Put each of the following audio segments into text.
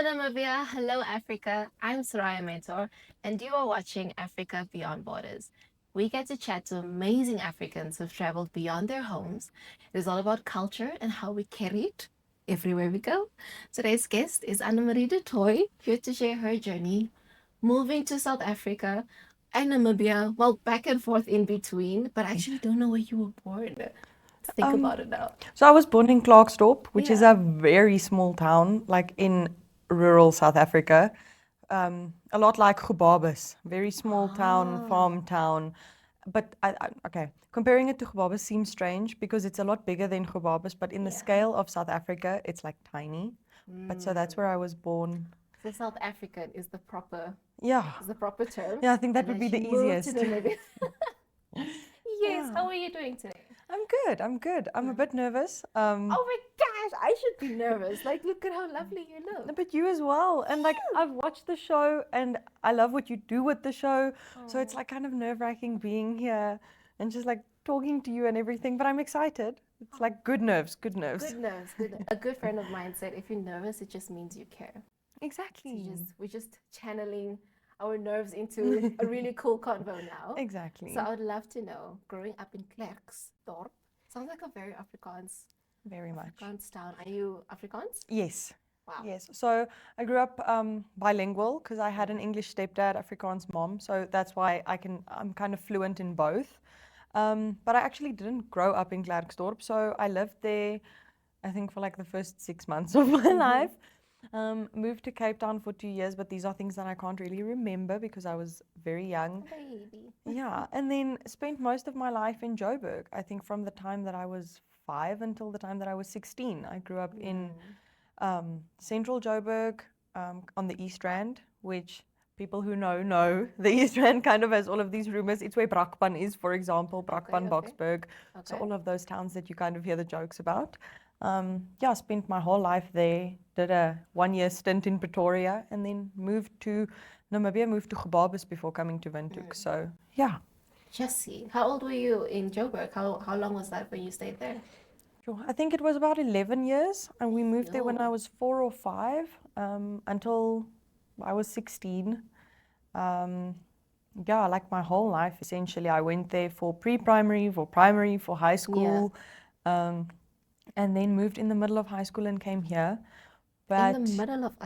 Namibia, hello Africa. I'm Soraya Mentor, and you are watching Africa Beyond Borders. We get to chat to amazing Africans who've traveled beyond their homes. It is all about culture and how we carry it everywhere we go. Today's guest is Annemarie Du Toit, here to share her journey moving to South Africa and Namibia, well, back and forth in between, but I actually don't know where you were born. Let's think Um, about it now. so I was born in Klerksdorp, which is Yeah. a very small town, like in rural South Africa. A lot like Gobabis, very small town, Ah. farm town. But okay, comparing it to Gobabis seems strange because it's a lot bigger than Gobabis, but in the Yeah. scale of South Africa, it's like tiny. But so that's Mm. where I was born. So South African Yeah, is the proper term, yeah, I think that and would then be she the moved to easiest. Namibia. Yes, Yeah, how are you doing today? I'm good. I'm good. I'm a bit nervous. Oh my gosh, I should be nervous. Like, look at how lovely you No, look. but you as well. And like Phew. I've watched the show and I love what you do with the show. So it's Oh, like kind of nerve-wracking being here and just like talking to you and everything, but I'm excited. It's oh, like good nerves, good nerves. good nerves. Good. A good friend of mine said, if you're nervous, it just means you care. So Exactly. we're just channeling our nerves into a really cool convo now. So Exactly. I would love to know, growing up in Klerksdorp, sounds like a very Very much. Afrikaans town. Are you Afrikaans? Yes. Wow. Yes. So I grew up bilingual because I had an Mm. English stepdad, Afrikaans mom. So that's why I'm kind of fluent in both. But I actually didn't grow up in Klerksdorp. So I lived there, I think, for like the first 6 months of my Mm-hmm. life. Moved to Cape Town for 2 years, but these are things that I can't really remember because I was very young. A baby. Yeah, and then spent most of my life in Joburg. I think from the time that I was 5 until the time that I was 16. I grew up in Mm. central Joburg on the East Rand, which people who know the East Rand kind of has all of these rumors. It's where Brakpan is, for example, Okay, Brakpan, okay, Boksburg. So okay. all of those towns that you kind of hear the jokes about. Yeah, spent my whole life there. Did a 1 year stint in Pretoria, and then moved to Namibia, moved to Gobabis before coming to Windhoek. Mm. So yeah, Jessie, how old were you in Joburg? How long was that when you stayed there? sure. I think it was about 11 years, and we moved there when I Yo. was 4 or 5 until I was 16. Um, yeah, like my whole life, essentially. I went there for primary, for high Yeah. school, um, and then moved in the middle of high school and came here. In the But middle of a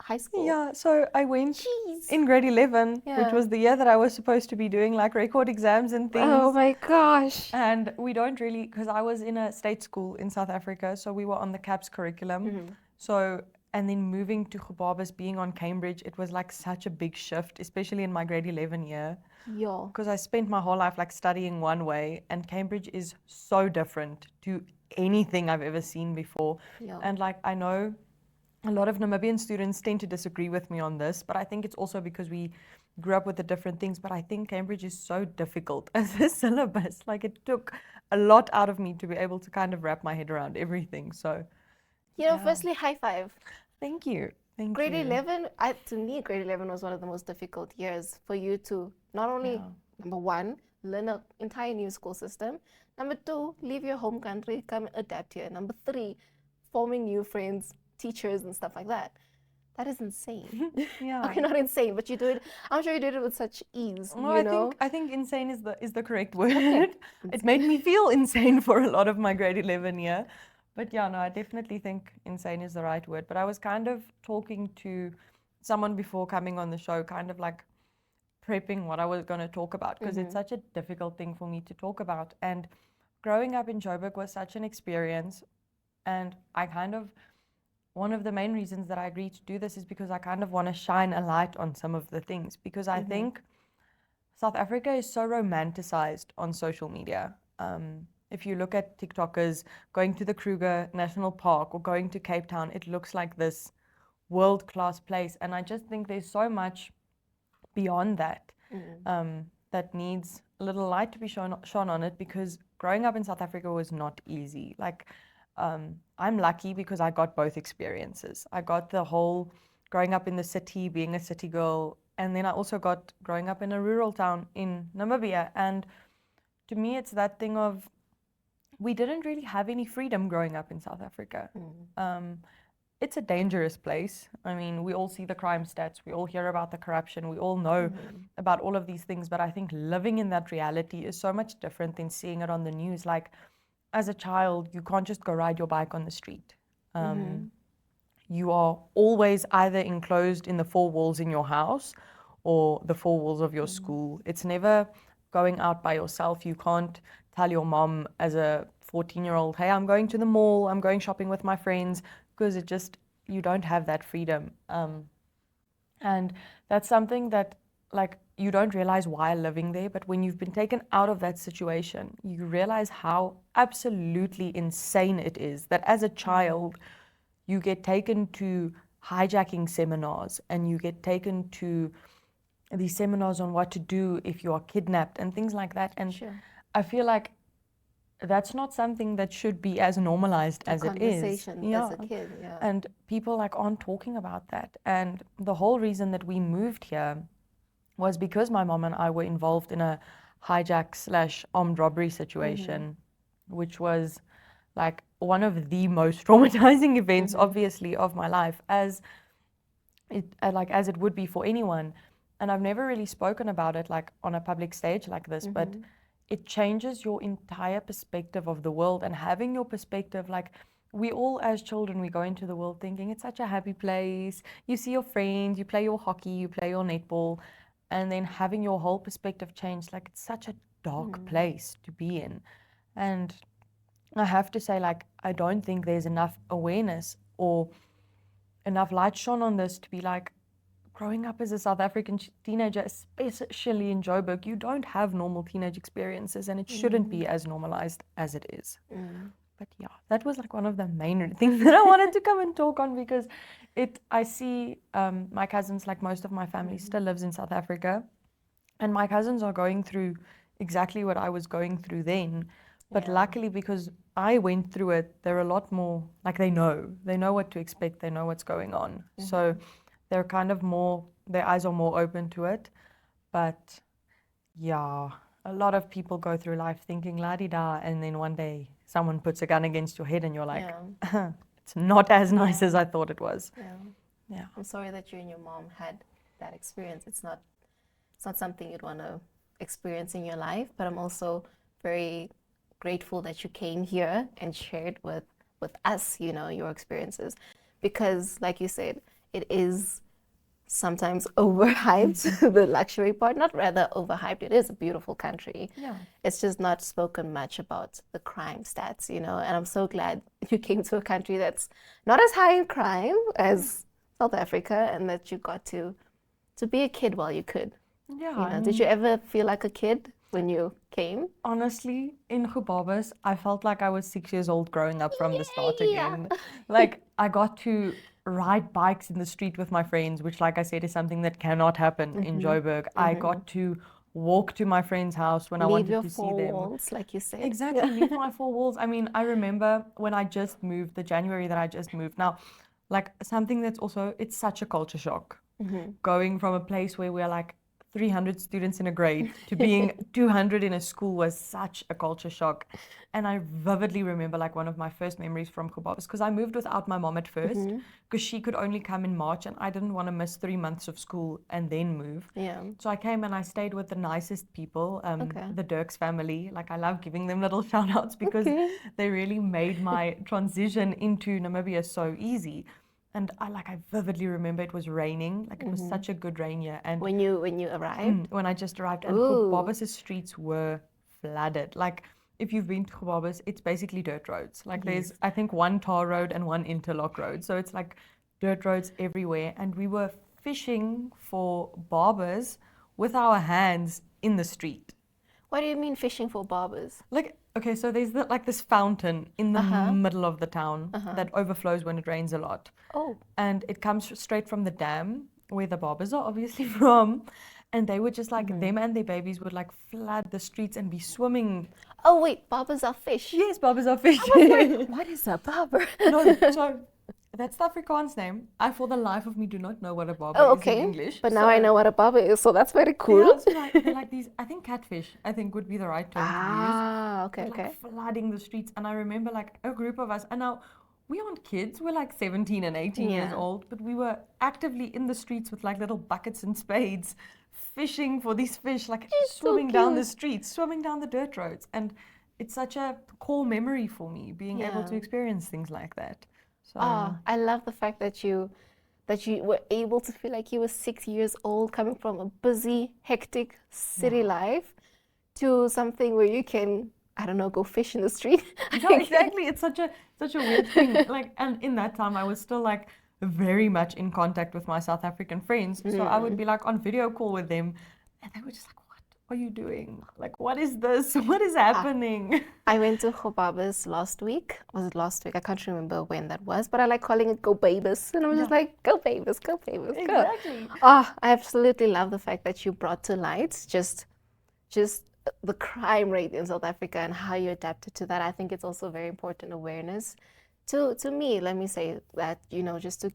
high school. yeah, so I went Jeez. in grade 11, which Yeah. was the year that I was supposed to be doing like record exams and Oh things. my gosh. And we don't really, because I was in a state school in South Africa, so we were on the CAPS curriculum. Mm-hmm. So, and then moving to Gobabis, being on Cambridge, it was like such a big shift, especially in my grade 11 year, Yo. because I spent my whole life like studying one way, and Cambridge is so different to anything I've ever seen before. Yo. And like, I know a lot of Namibian students tend to disagree with me on this, but I think it's also because we grew up with the different things. But I think Cambridge is so difficult as a syllabus. Like it took a lot out of me to be able to kind of wrap my head around everything. So yeah, Firstly, high five. thank you, thank Grade you. 11, to me, grade 11 was one of the most difficult years for you to not only, Yeah, number one, learn an entire new school system. Number two, leave your home country, come adapt here. Number three, forming new friends, teachers, and stuff like that. That is insane. yeah. Okay, not insane, but you do it. I'm sure you did it with such ease, No, you know? I think insane is the correct Okay. word. It made me feel insane for a lot of my grade 11 year. But yeah, no, I definitely think insane is the right word. But I was kind of talking to someone before coming on the show, kind of like prepping what I was going to talk about because it's Mm-hmm. such a difficult thing for me to talk about. And growing up in Joburg was such an experience. And I kind of, one of the main reasons that I agreed to do this is because I kind of want to shine a light on some of the things because I Mm-hmm. think South Africa is so romanticized on social media. If you look at TikTokers going to the Kruger National Park or going to Cape Town, it looks like this world class place. And I just think there's so much beyond that Mm-hmm. that needs a little light to be shone on it because growing up in South Africa was not easy. Like, I'm lucky because I got both experiences. I got the whole growing up in the city, being a city girl, and then I also got growing up in a rural town in Namibia. And to me, it's that thing of we didn't really have any freedom growing up in South Africa. Mm-hmm. Um, it's a dangerous place. I mean, we all see the crime stats, we all hear about the corruption, we all know about all of these things, but I think living in that reality is so much different than seeing it on the news. Like, as a child, you can't just go ride your bike on the street. You are always either enclosed in the four walls in your house or the four walls of your school. It's never going out by yourself. You can't tell your mom as a 14-year-old, hey, I'm going to the mall, I'm going shopping with my friends, because you don't have that freedom. And that's something that, like, you don't realize while living there, but when you've been taken out of that situation, you realize how absolutely insane it is that as a child, you get taken to hijacking seminars and you get taken to these seminars on what to do if you are kidnapped and things like that. And I feel like that's not something that should be as normalized as it is. As a kid, And people like aren't talking about that. And the whole reason that we moved here was because my mom and I were involved in a hijack / armed robbery situation, which was like one of the most traumatizing events, obviously, of my life, as it would be for anyone. And I've never really spoken about it like on a public stage like this, but it changes your entire perspective of the world. And having your perspective, like, we all as children, we go into the world thinking it's such a happy place. You see your friends, you play your hockey, you play your netball, and then having your whole perspective change, like, it's such a dark place to be in. And I have to say, like, I don't think there's enough awareness or enough light shone on this to be like, growing up as a South African teenager, especially in Joburg, you don't have normal teenage experiences, and it shouldn't be as normalized as it is. But yeah, that was like one of the main things that I wanted to come and talk on, because I see my cousins, like most of my family still lives in South Africa, and my cousins are going through exactly what I was going through then. But luckily, because I went through it, they're a lot more, like, they know what to expect, they know what's going on. So they're kind of more, their eyes are more open to it. But yeah, a lot of people go through life thinking la-di-da, and then one day someone puts a gun against your head and you're like, it's not as nice as I thought it was. Yeah. I'm sorry that you and your mom had that experience. It's not something you'd want to experience in your life, but I'm also very grateful that you came here and shared with us, your experiences, because like you said, it is sometimes overhyped, the luxury part, not rather overhyped. It is a beautiful country. It's just not spoken much about the crime stats, and I'm so glad you came to a country that's not as high in crime as South Africa, and that you got to be a kid while you could. Did you ever feel like a kid when you came? Honestly, in Gobabis, I felt like I was 6 years old growing up from the start again. Like, I got to ride bikes in the street with my friends, which, like I said, is something that cannot happen in Joburg. I got to walk to my friend's house when I wanted to see them. Leave your 4 walls, like you said. Exactly, leave my 4 walls. I mean, I remember when I just moved, the January that I just moved. Now, like, something that's also, it's such a culture shock. Going from a place where we're like 300 students in a grade to being 200 in a school was such a culture shock. And I vividly remember, like, one of my first memories from Gobabis, because I moved without my mom at first, because she could only come in March, and I didn't want to miss 3 months of school and then move. So I came and I stayed with the nicest people, the Dirks family. Like, I love giving them little shout outs because they really made my transition into Namibia so easy. And I vividly remember it was raining. Like, it was such a good rain year. And when you arrived? When I just arrived. And Gobabis' streets were flooded. Like, if you've been to Gobabis, it's basically dirt roads. Like, there's, I think, one tar road and one interlock road. So it's like dirt roads everywhere. And we were fishing for barbers with our hands in the street. What do you mean fishing for barbers? Like, okay, so there's this fountain in the middle of the town that overflows when it rains a lot. And it comes straight from the dam where the barbers are obviously from. And they would just them and their babies would flood the streets and be swimming. Oh wait, barbers are fish? Yes, barbers are fish. Like, what is a barber? No, so that's the Afrikaans name. I, for the life of me, do not know what a barber is in English. But now I know what a barber is, so that's very cool. Yeah, so they're like these, I think catfish, I think would be the right term to use. Okay. Flooding the streets. And I remember a group of us, and now we aren't kids, we're like 17 and 18 years Yeah. old, but we were actively in the streets with like little buckets and spades, fishing for these fish, like It's so swimming down the cute. streets, swimming down the dirt roads. And it's such a core memory for me, being able to Yeah. experience things like that. So, Oh, I love the fact that you were able to feel like you were 6 years old, coming from a busy, hectic yeah. city life to something where you can, I don't know, go fish in the street. Yeah, exactly. It's such a weird thing. Like, and in that time, I was still like very much in contact with my South African friends. So I would Mm. be like on video call with them, and they were just like, "What are you doing? Like, what is this? What is Ah, happening?" I went to Gobabis last week. Was it last week? I can't remember when that was, but I like calling it Gobabis. And I was Yeah, just like, go Babis, go Babis, go. exactly. Ah, I absolutely love the fact that you brought to light just the crime rate in South Africa and how you adapted to that. I think it's also very important awareness to me. Let me say that, just to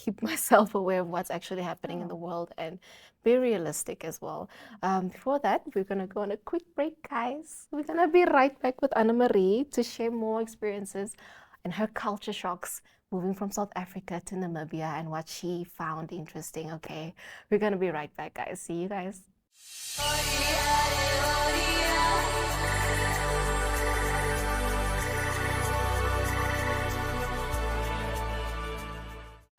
keep myself aware of what's actually happening in Yeah. the world and be realistic as well. Before that, we're gonna go on a quick break, guys. We're gonna be right back with Annemarie to share more experiences and her culture shocks moving from South Africa to Namibia and what she found interesting. Okay, we're gonna be right back, guys. See you guys.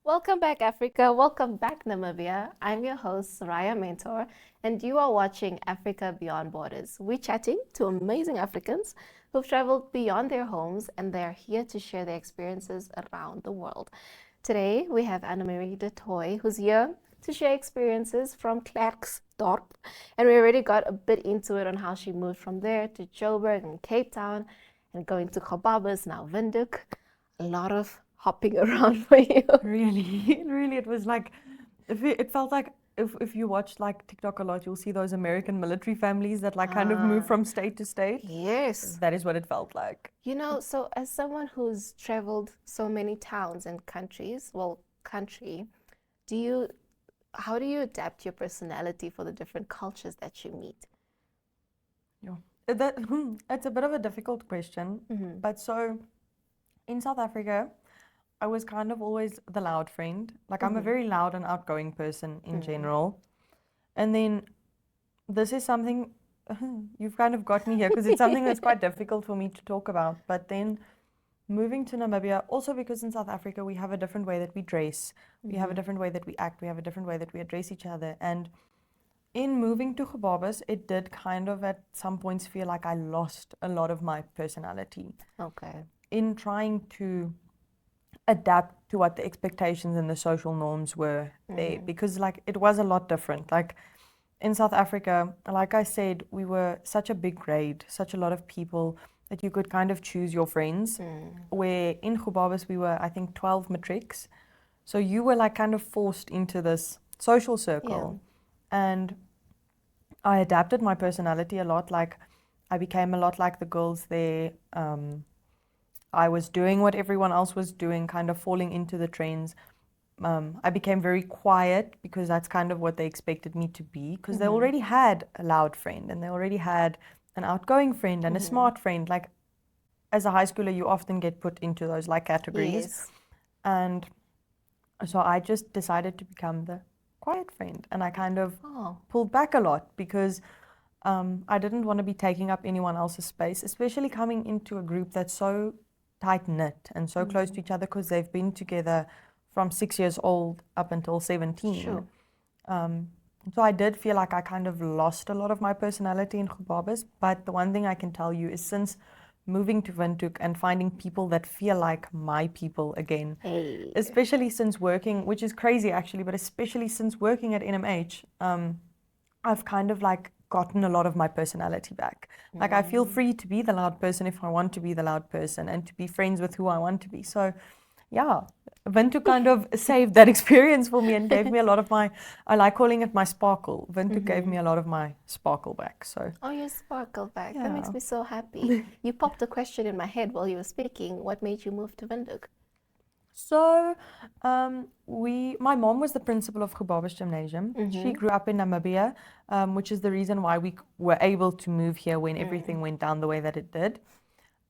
Welcome back, Africa. Welcome back, Namibia. I'm your host, Soraya Mentor, and you are watching Africa Beyond Borders. We're chatting to amazing Africans who've traveled beyond their homes and they're here to share their experiences around the world. Today, we have Annemarie Du Toit, who's here to share experiences from Klerksdorp. And we already got a bit into it on how she moved from there to Joburg and Cape Town and going to Gobabis, now Windhoek. A lot of hopping around for you. Really, really, it was like, it felt like if you watch like TikTok a lot, you'll see those American military families that like kind of move Ah, from state to state. yes. That is what it felt like. So as someone who's traveled so many towns and countries, well, country, do you, how do you adapt your personality for the different cultures that you meet? Yeah. It's a bit of a difficult question, Mm-hmm. but so in South Africa, I was kind of always the loud friend. Like I'm a Mm-hmm. very loud and outgoing person in Mm-hmm. general. And then this is something you've kind of got me here because it's something that's quite difficult for me to talk about. But then moving to Namibia, also because in South Africa we have a different way that we dress, we have a different way that we act, we have a different way that we address each other. And in moving to Gobabis, it did kind of at some points feel like I lost a lot of my personality Okay. in trying to adapt to what the expectations and the social norms were there Mm-hmm. because like it was a lot different. Like in South Africa, like I said, we were such a big grade, such a lot of people that you could kind of choose your friends. Mm. Where in Gobabis we were, I think, 12 matrics. So you were like kind of forced into this social Yeah. circle. And I adapted my personality a lot. Like I became a lot like the girls there. I was doing what everyone else was doing, kind of falling into the trends. I became very quiet because that's kind of what they expected me to be because they Mm-hmm. already had a loud friend and they already had an outgoing friend and a Mm-hmm. smart friend. Like as a high schooler, you often get put into those like categories. Yes. And so I just decided to become the quiet friend and I kind of Oh. pulled back a lot because I didn't want to be taking up anyone else's space, especially coming into a group that's so tight knit and so close to each other because they've been together from 6 years old up until 17. Sure. So I did feel like I kind of lost a lot of my personality in Gobabis. But the one thing I can tell you is since moving to Windhoek and finding people that feel like my people again, Hey. especially since working, which is crazy actually, but especially since working at NMH, I've kind of like gotten a lot of my personality back. Like I feel free to be the loud person if I want to be the loud person and to be friends with who I want to be. So yeah, Vintu kind of saved that experience for me and gave me a lot of my, I like calling it my sparkle. Vintu gave me a lot of my sparkle back. So Oh, you sparkle back. That yeah. makes me so happy. You popped a question in my head while you were speaking. What made you move to Windhoek? So, my mom was the principal of Gobabis Gymnasium. She Mm-hmm. grew up in Namibia, which is the reason why we were able to move here when everything went down the way that it did.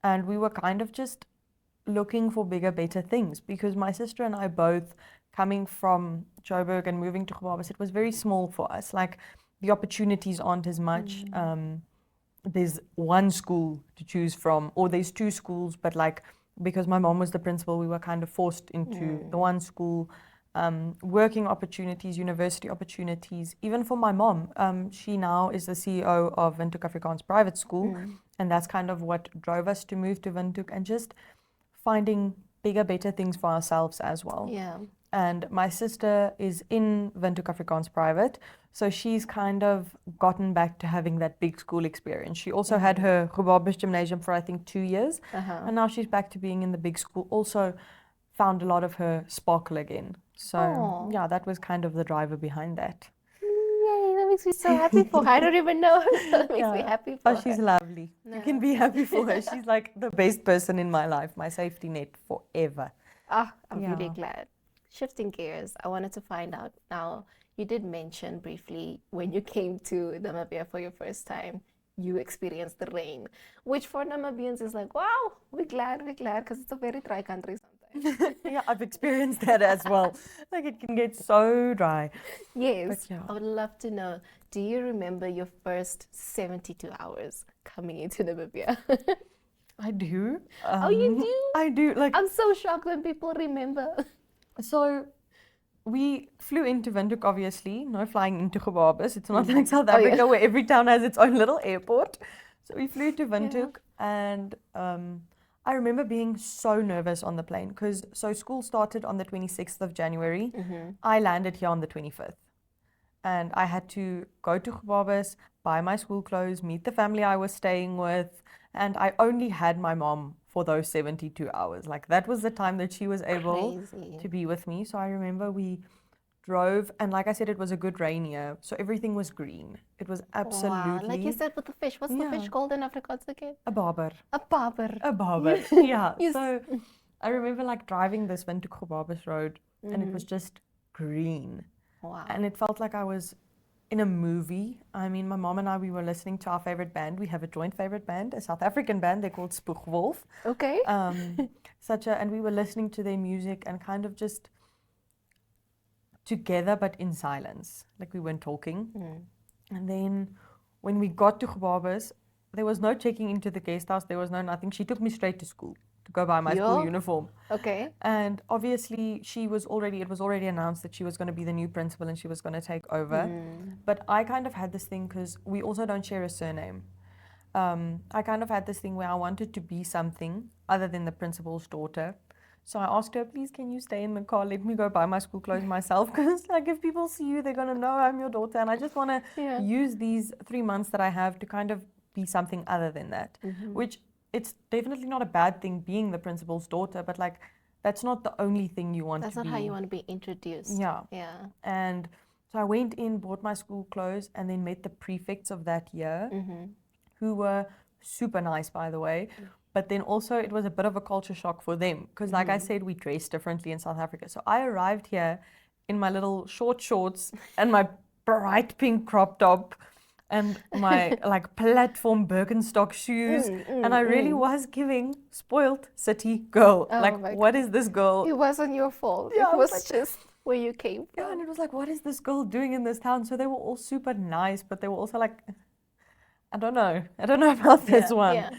And we were kind of just looking for bigger, better things, because my sister and I both coming from Joburg and moving to Gobabis, it was very small for us. Like the opportunities aren't as much. There's one school to choose from, or there's two schools, but like because my mom was the principal, we were kind of forced into the one school. Working opportunities, university opportunities, even for my mom. She now is the CEO of Windhoek Afrikaans Private School, and that's kind of what drove us to move to Windhoek and just finding bigger, better things for ourselves as well. Yeah. And my sister is in Windhoek Afrikaans Private, so she's kind of gotten back to having that big school experience. She also had her Gobabis gymnasium for I think 2 years, and now she's back to being in the big school. Also found a lot of her sparkle again. So Aw. yeah, that was kind of the driver behind that. Yay, that makes me so happy for her. I don't even know her, so that makes me Yeah. happy Oh, for she's her. lovely. You can No. be happy for her. She's like the best person in my life, my safety net forever. Ah, I'm really Yeah. glad. Shifting gears, I wanted to find out now, you did mention briefly when you came to Namibia for your first time, you experienced the rain, which for Namibians is like, wow, we're glad, because it's a very dry country sometimes. Yeah, I've experienced that as well. Like it can get so dry. But Yes, yeah, I would love to know, do you remember your first 72 hours coming into Namibia? I do. Oh, you do? I do. Like, I'm so shocked when people remember. so we flew into Windhoek, obviously, no flying into Gobabis. It's not like South Oh, yeah. Africa where every town has its own little airport. So we flew to Yeah. Windhoek, and I remember being so nervous on the plane because so school started on the 26th of January. I landed here on the 25th. And I had to go to Gobabis, buy my school clothes, meet the family I was staying with, and I only had my mom for those 72 hours. Like that was the time that she was able Crazy. to be with me. So I remember we drove, and like I said, it was a good rain year, so everything was green. It was Wow. Like you absolutely said with the fish, what's the fish yeah, called in Afrikaans again? a barber, A barber. a barber. Yeah. Yes. So I remember like driving this Windhoek Gobabis road, and it was just green, Wow. and it felt like I was in a movie. I mean, my mom and I, we were listening to our favorite band. We have a joint favorite band, a South African band. They're called Spoegwolf. Okay. And we were listening to their music and kind of just together, but in silence. Like we weren't talking. And then when we got to Gobabis, there was no checking into the guest house. There was no nothing. She took me straight to school to go buy my school Yo. uniform. Okay. And obviously, it was already announced that she was going to be the new principal and she was going to take over. But I kind of had this thing because we also don't share a surname. I kind of had this thing where I wanted to be something other than the principal's daughter. So I asked her, please, can you stay in the car? Let me go buy my school clothes myself. Because, like, if people see you, they're going to know I'm your daughter. And I just want to Yeah. use these 3 months that I have to kind of be something other than that. Which it's definitely not a bad thing being the principal's daughter, but, like, that's not the only thing you want That's to not be. how you want to be introduced. Yeah. Yeah. And so I went in, bought my school clothes, and then met the prefects of that year, who were super nice, by the way. But then also it was a bit of a culture shock for them because, like I said, we dress differently in South Africa. So I arrived here in my little short shorts and my bright pink crop top and my like platform Birkenstock shoes, and I really was giving spoiled city girl. Oh like, my what is this girl? It wasn't your fault. Yeah, I It was was like- just where you came Yeah, from. and it was like, what is this girl doing in this town? So they were all super nice, but they were also like, I don't know about this one. Yeah.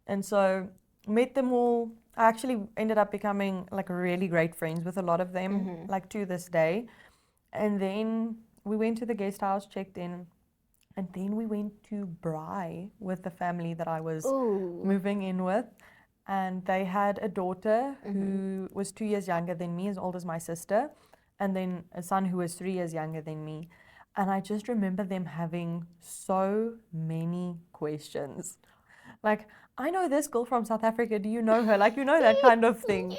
And so met them all. I actually ended up becoming like really great friends with a lot of them, like to this day. And then we went to the guest house, checked in, and then we went to Braai with the family that I was Ooh. moving in with. And they had a daughter who was 2 years younger than me, as old as my sister, and then a son who was 3 years younger than me. And I just remember them having so many questions. Like, I know this girl from South Africa. Do you know her? Like, you know, that kind of thing.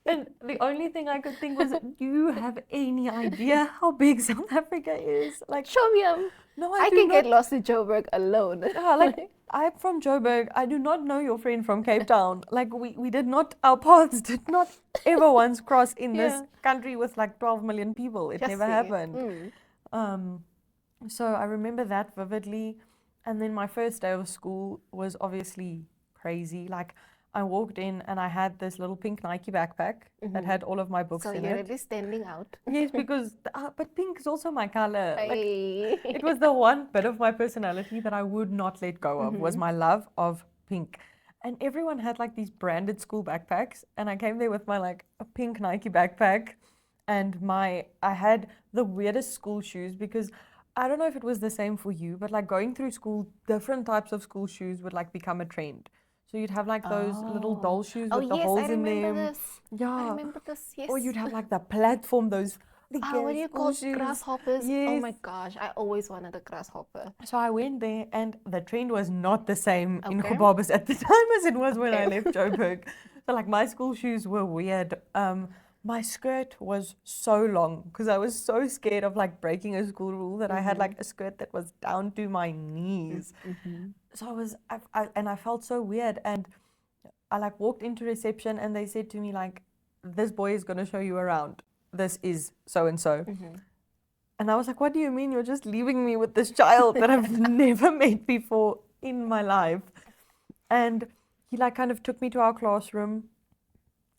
And the only thing I could think was, do you have any idea how big South Africa is? Like, Show me 'em. no, I do can not. get lost in Joburg alone. Like, I'm from Joburg. I do not know your friend from Cape Town. Like, we did not, our paths did not ever once cross in this Yeah. country with like 12 million people. It Just never see. happened. So I remember that vividly. And then my first day of school was obviously crazy. Like, I walked in and I had this little pink Nike backpack that had all of my books So in you're it. really standing out. Yes, because but pink is also my color. Like Hey. it was the one bit of my personality that I would not let go of was my love of pink. And everyone had like these branded school backpacks, and I came there with my like a pink Nike backpack, and I had the weirdest school shoes because I don't know if it was the same for you, but like going through school, different types of school shoes would like become a trend. So you'd have like those little doll shoes Oh with the yes, I holes in remember them. this. I Yeah. remember this. Or Yes. you'd have like the platform, those big What do you school call shoes. grasshoppers? Oh Yes. my gosh, I always wanted a grasshopper. So I went there, and the trend was not the same in Okay. Gobabis at the time as it was when I Okay. left Joburg. So like my school shoes were weird. My skirt was so long because I was so scared of like breaking a school rule that I had like a skirt that was down to my knees. So and I felt so weird, and I like walked into reception and they said to me like, this boy is going to show you around. This is so and so. And I was like, what do you mean you're just leaving me with this child that I've never met before in my life? And he like kind of took me to our classroom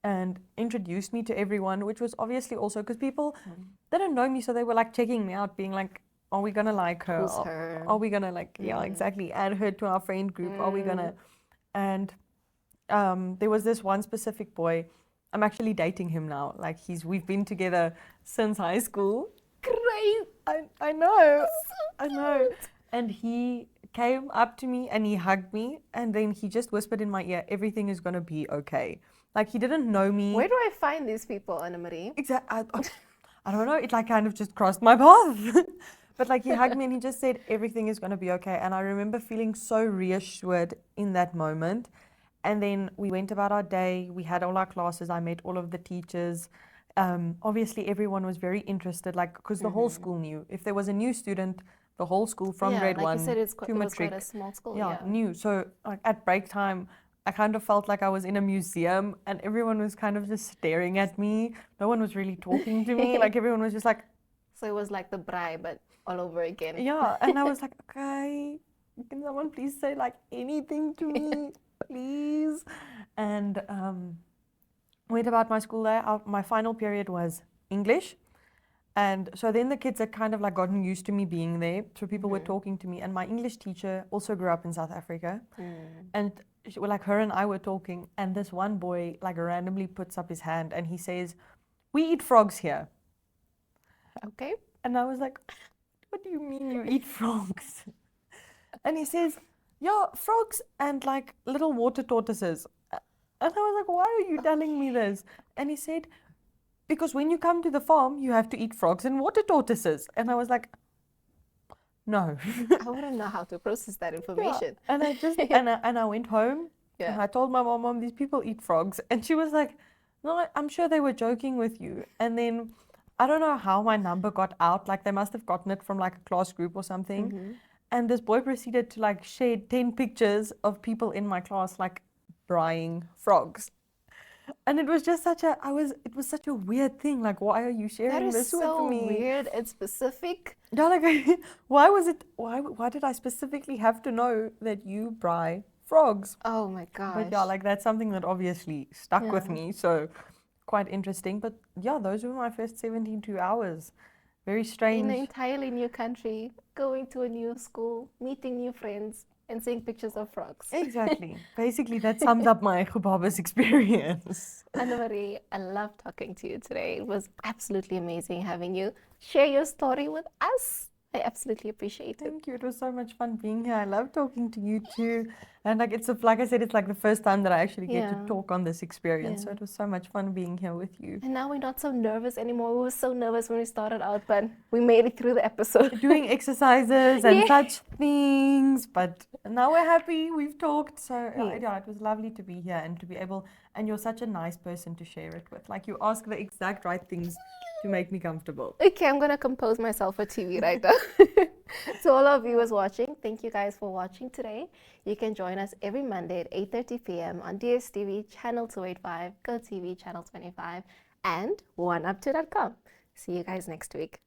and introduced me to everyone, which was obviously also because people they don't know me, so they were like checking me out, being like, are we gonna like her? Who's her? Are we gonna like yeah, exactly, add her to our friend group? Are we gonna and there was this one specific boy. I'm actually dating him now. Like we've been together since high school. Great. I know. So I know. cute. And he came up to me and he hugged me, and then he just whispered in my ear, everything is gonna be okay. Like he didn't know me. Where do I find these people, Annemarie? Exactly. I don't know. It like kind of just crossed my path. But like he hugged me and he just said everything is gonna be okay. And I remember feeling so reassured in that moment. And then we went about our day. We had all our classes. I met all of the teachers. Obviously, everyone was very interested, like because the whole school knew. If there was a new student, the whole school from grade like you one said, to it was quite matric, a small school. yeah, knew. So like at break time, I kind of felt like I was in a museum, and everyone was kind of just staring at me. No one was really talking to me. Like everyone was just like, So it was like the bride, but all over again. yeah. And I was like, okay, can someone please say like anything to me, please? And went about my school day. My final period was English. And so then the kids had kind of like gotten used to me being there. So people were talking to me. And my English teacher also grew up in South Africa. And like her and I were talking. And this one boy like randomly puts up his hand and he says, we eat frogs here. Okay. And I was like, what do you mean you eat frogs? And he says, yeah, frogs and like little water tortoises. And I was like, why are you telling me this? And he said, because when you come to the farm, you have to eat frogs and water tortoises. And I was like, no. I wouldn't know how to process that information. Yeah. And I just and I went home and I told my mom, these people eat frogs. And she was like, no, I'm sure they were joking with you. And then I don't know how my number got out. Like they must have gotten it from like a class group or something. And this boy proceeded to like share 10 pictures of people in my class like braaiing frogs. And it was just it was such a weird thing. Like, why are you sharing this with me? That is so weird and specific. Yeah, like, why did I specifically have to know that you braai frogs? Oh my gosh. But yeah, like that's something that obviously stuck with me. So quite interesting. But yeah, those were my first 72 hours. Very strange. In an entirely new country, going to a new school, meeting new friends, and seeing pictures of frogs. Exactly. Basically, that sums up my Gobabis experience. Annemarie, I love talking to you today. It was absolutely amazing having you share your story with us. I absolutely appreciate it. Thank you. It was so much fun being here. I love talking to you too. And like like I said, it's like the first time that I actually get to talk on this experience. So it was so much fun being here with you. And now we're not so nervous anymore. We were so nervous when we started out, but we made it through the episode. Doing exercises and such things. But now we're happy. We've talked. So yeah, it was lovely to be here and to be able, and you're such a nice person to share it with. Like you ask the exact right things to make me comfortable. Okay, I'm going to compose myself for TV right now. To all our viewers watching, thank you guys for watching today. You can join us every Monday at 8:30 p.m. on DSTV channel 285, GoTV channel 25, and oneup2.com. See you guys next week.